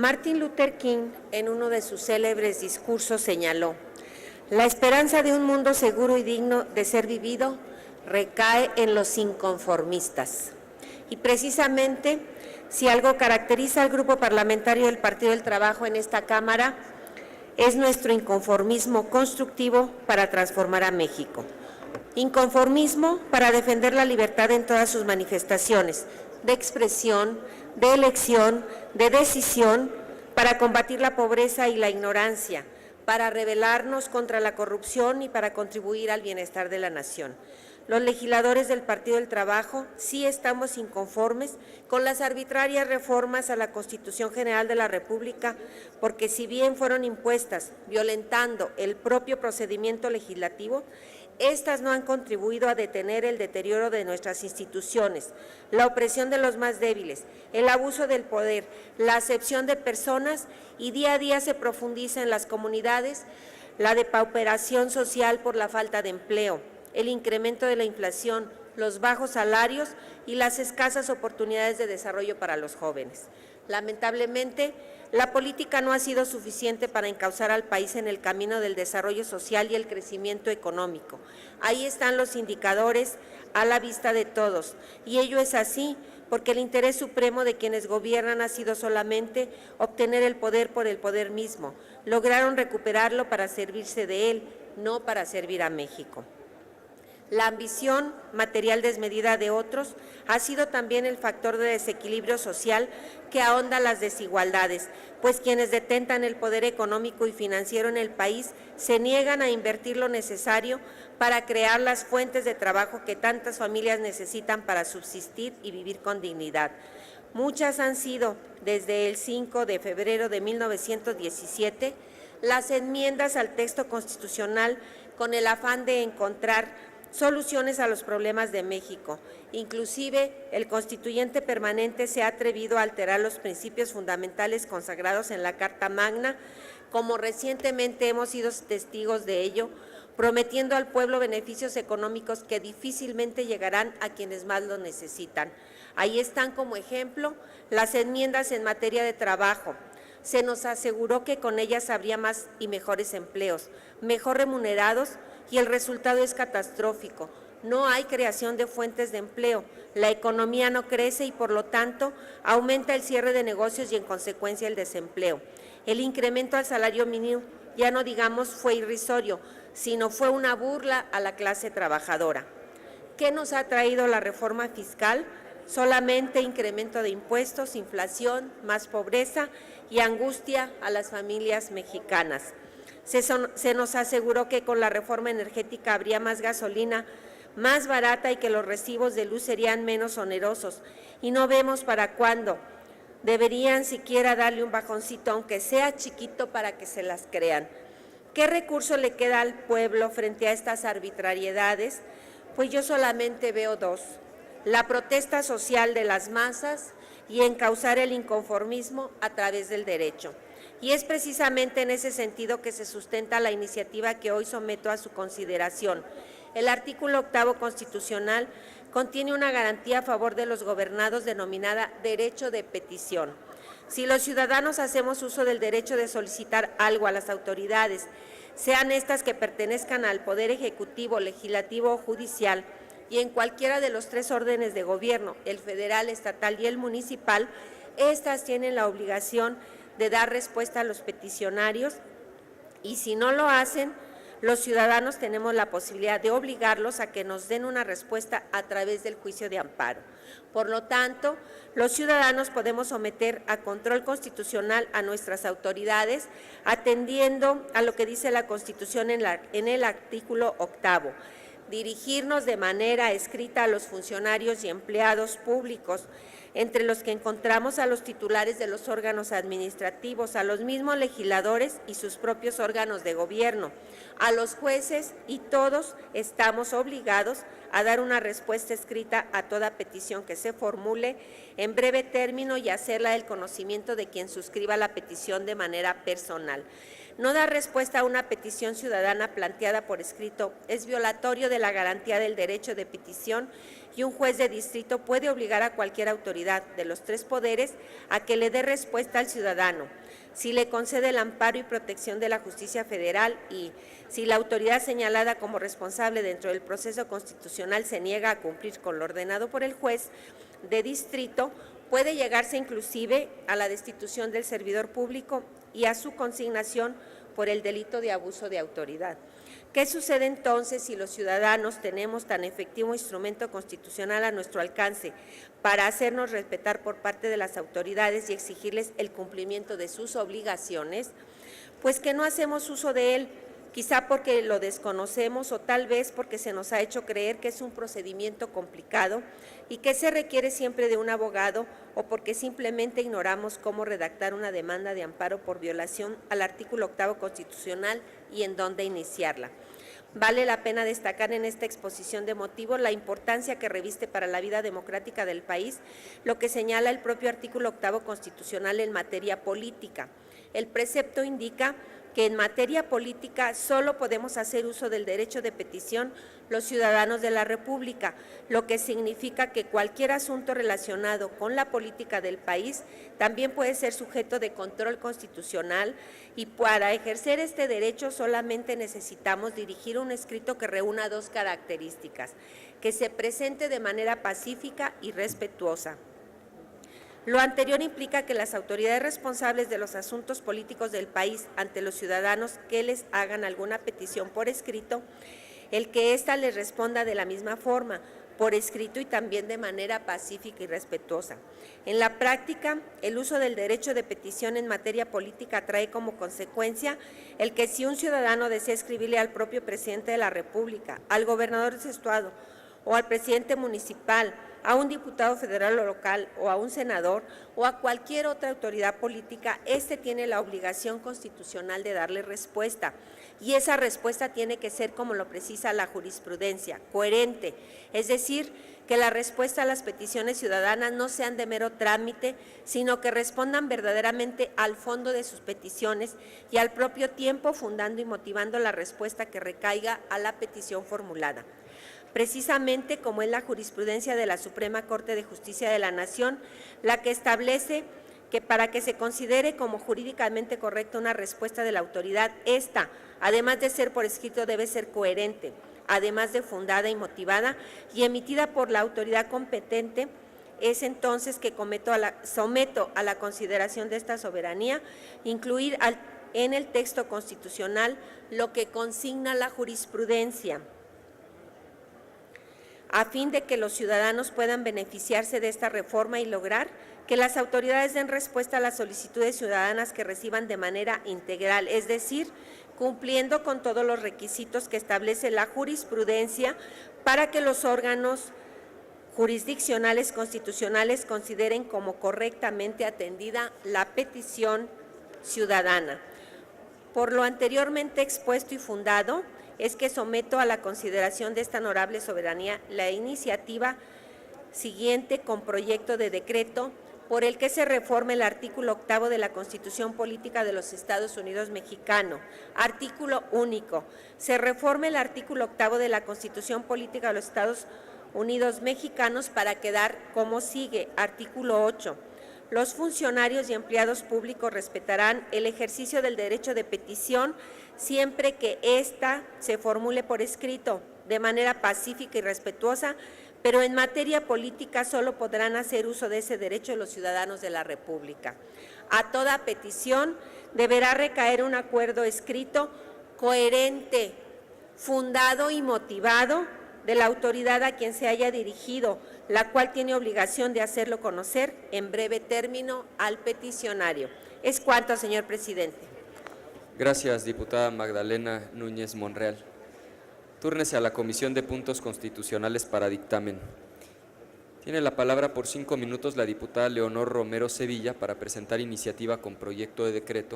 Martin Luther King, en uno de sus célebres discursos, señaló: la esperanza de un mundo seguro y digno de ser vivido recae en los inconformistas. Y precisamente, si algo caracteriza al grupo parlamentario del Partido del Trabajo en esta Cámara, es nuestro inconformismo constructivo para transformar a México. Inconformismo para defender la libertad en todas sus manifestaciones, de expresión, de elección, de decisión, para combatir la pobreza y la ignorancia, para rebelarnos contra la corrupción y para contribuir al bienestar de la nación. Los legisladores del Partido del Trabajo sí estamos inconformes con las arbitrarias reformas a la Constitución General de la República, porque si bien fueron impuestas violentando el propio procedimiento legislativo, estas no han contribuido a detener el deterioro de nuestras instituciones, la opresión de los más débiles, el abuso del poder, la acepción de personas, y día a día se profundiza en las comunidades la depauperación social por la falta de empleo, el incremento de la inflación, los bajos salarios y las escasas oportunidades de desarrollo para los jóvenes. Lamentablemente, la política no ha sido suficiente para encauzar al país en el camino del desarrollo social y el crecimiento económico. Ahí están los indicadores a la vista de todos, y ello es así porque el interés supremo de quienes gobiernan ha sido solamente obtener el poder por el poder mismo. Lograron recuperarlo para servirse de él, no para servir a México. La ambición material desmedida de otros ha sido también el factor de desequilibrio social que ahonda las desigualdades, pues quienes detentan el poder económico y financiero en el país se niegan a invertir lo necesario para crear las fuentes de trabajo que tantas familias necesitan para subsistir y vivir con dignidad. Muchas han sido, desde el 5 de febrero de 1917, las enmiendas al texto constitucional con el afán de encontrar soluciones a los problemas de México. Inclusive, el constituyente permanente se ha atrevido a alterar los principios fundamentales consagrados en la Carta Magna, como recientemente hemos sido testigos de ello, prometiendo al pueblo beneficios económicos que difícilmente llegarán a quienes más lo necesitan. Ahí están como ejemplo las enmiendas en materia de trabajo. Se nos aseguró que con ellas habría más y mejores empleos, mejor remunerados, y el resultado es catastrófico. No hay creación de fuentes de empleo, la economía no crece y por lo tanto aumenta el cierre de negocios y en consecuencia el desempleo. El incremento al salario mínimo, ya no digamos fue irrisorio, sino fue una burla a la clase trabajadora. ¿Qué nos ha traído la reforma fiscal? Solamente incremento de impuestos, inflación, más pobreza y angustia a las familias mexicanas. Se nos aseguró que con la reforma energética habría más gasolina más barata y que los recibos de luz serían menos onerosos, y no vemos para cuándo. Deberían siquiera darle un bajoncito, aunque sea chiquito, para que se las crean. ¿Qué recurso le queda al pueblo frente a estas arbitrariedades? Pues yo solamente veo dos: la protesta social de las masas y encauzar el inconformismo a través del derecho. Y es precisamente en ese sentido que se sustenta la iniciativa que hoy someto a su consideración. El artículo 8º constitucional contiene una garantía a favor de los gobernados denominada derecho de petición. Si los ciudadanos hacemos uso del derecho de solicitar algo a las autoridades, sean estas que pertenezcan al Poder Ejecutivo, Legislativo o Judicial, y en cualquiera de los tres órdenes de gobierno, el federal, estatal y el municipal, estas tienen la obligación de dar respuesta a los peticionarios, y si no lo hacen, los ciudadanos tenemos la posibilidad de obligarlos a que nos den una respuesta a través del juicio de amparo. Por lo tanto, los ciudadanos podemos someter a control constitucional a nuestras autoridades, atendiendo a lo que dice la Constitución en el artículo 8º. Dirigirnos de manera escrita a los funcionarios y empleados públicos, entre los que encontramos a los titulares de los órganos administrativos, a los mismos legisladores y sus propios órganos de gobierno, a los jueces, y todos estamos obligados a dar una respuesta escrita a toda petición que se formule en breve término y hacerla del conocimiento de quien suscriba la petición de manera personal. No dar respuesta a una petición ciudadana planteada por escrito es violatorio de la garantía del derecho de petición y un juez de distrito puede obligar a cualquier autoridad de los tres poderes a que le dé respuesta al ciudadano, si le concede el amparo y protección de la justicia federal y si la autoridad señalada como responsable dentro del proceso constitucional se niega a cumplir con lo ordenado por el juez de distrito, puede llegarse inclusive a la destitución del servidor público y a su consignación por el delito de abuso de autoridad. ¿Qué sucede entonces si los ciudadanos tenemos tan efectivo instrumento constitucional a nuestro alcance para hacernos respetar por parte de las autoridades y exigirles el cumplimiento de sus obligaciones? Pues que no hacemos uso de él, quizá porque lo desconocemos o tal vez porque se nos ha hecho creer que es un procedimiento complicado y que se requiere siempre de un abogado o porque simplemente ignoramos cómo redactar una demanda de amparo por violación al artículo 8º constitucional y en dónde iniciarla. Vale la pena destacar en esta exposición de motivos la importancia que reviste para la vida democrática del país lo que señala el propio artículo 8º constitucional en materia política. El precepto indica que en materia política solo podemos hacer uso del derecho de petición los ciudadanos de la República, lo que significa que cualquier asunto relacionado con la política del país también puede ser sujeto de control constitucional y para ejercer este derecho solamente necesitamos dirigir un escrito que reúna dos características, que se presente de manera pacífica y respetuosa. Lo anterior implica que las autoridades responsables de los asuntos políticos del país ante los ciudadanos que les hagan alguna petición por escrito, el que ésta les responda de la misma forma, por escrito y también de manera pacífica y respetuosa. En la práctica, el uso del derecho de petición en materia política trae como consecuencia el que si un ciudadano desea escribirle al propio presidente de la República, al gobernador de su estado o al presidente municipal, a un diputado federal o local o a un senador o a cualquier otra autoridad política, éste tiene la obligación constitucional de darle respuesta y esa respuesta tiene que ser, como lo precisa la jurisprudencia, coherente, es decir, que la respuesta a las peticiones ciudadanas no sean de mero trámite, sino que respondan verdaderamente al fondo de sus peticiones y al propio tiempo fundando y motivando la respuesta que recaiga a la petición formulada. Precisamente como es la jurisprudencia de la Suprema Corte de Justicia de la Nación, la que establece que para que se considere como jurídicamente correcta una respuesta de la autoridad, esta, además de ser por escrito, debe ser coherente, además de fundada y motivada y emitida por la autoridad competente. Es entonces que someto a la consideración de esta soberanía incluir en el texto constitucional lo que consigna la jurisprudencia, a fin de que los ciudadanos puedan beneficiarse de esta reforma y lograr que las autoridades den respuesta a las solicitudes ciudadanas que reciban de manera integral, es decir, cumpliendo con todos los requisitos que establece la jurisprudencia para que los órganos jurisdiccionales constitucionales consideren como correctamente atendida la petición ciudadana. Por lo anteriormente expuesto y fundado, es que someto a la consideración de esta honorable soberanía la iniciativa siguiente con proyecto de decreto por el que se reforme el artículo 8º de la Constitución Política de los Estados Unidos Mexicano. Artículo único. Se reforme el artículo 8º de la Constitución Política de los Estados Unidos Mexicanos para quedar como sigue. Artículo 8. Los funcionarios y empleados públicos respetarán el ejercicio del derecho de petición siempre que ésta se formule por escrito, de manera pacífica y respetuosa, pero en materia política solo podrán hacer uso de ese derecho los ciudadanos de la República. A toda petición deberá recaer un acuerdo escrito, coherente, fundado y motivado de la autoridad a quien se haya dirigido, la cual tiene obligación de hacerlo conocer en breve término al peticionario. Es cuanto, señor presidente. Gracias, diputada Magdalena Núñez Monreal. Túrnese a la Comisión de Puntos Constitucionales para dictamen. Tiene la palabra por 5 minutos la diputada Leonor Romero Sevilla para presentar iniciativa con proyecto de decreto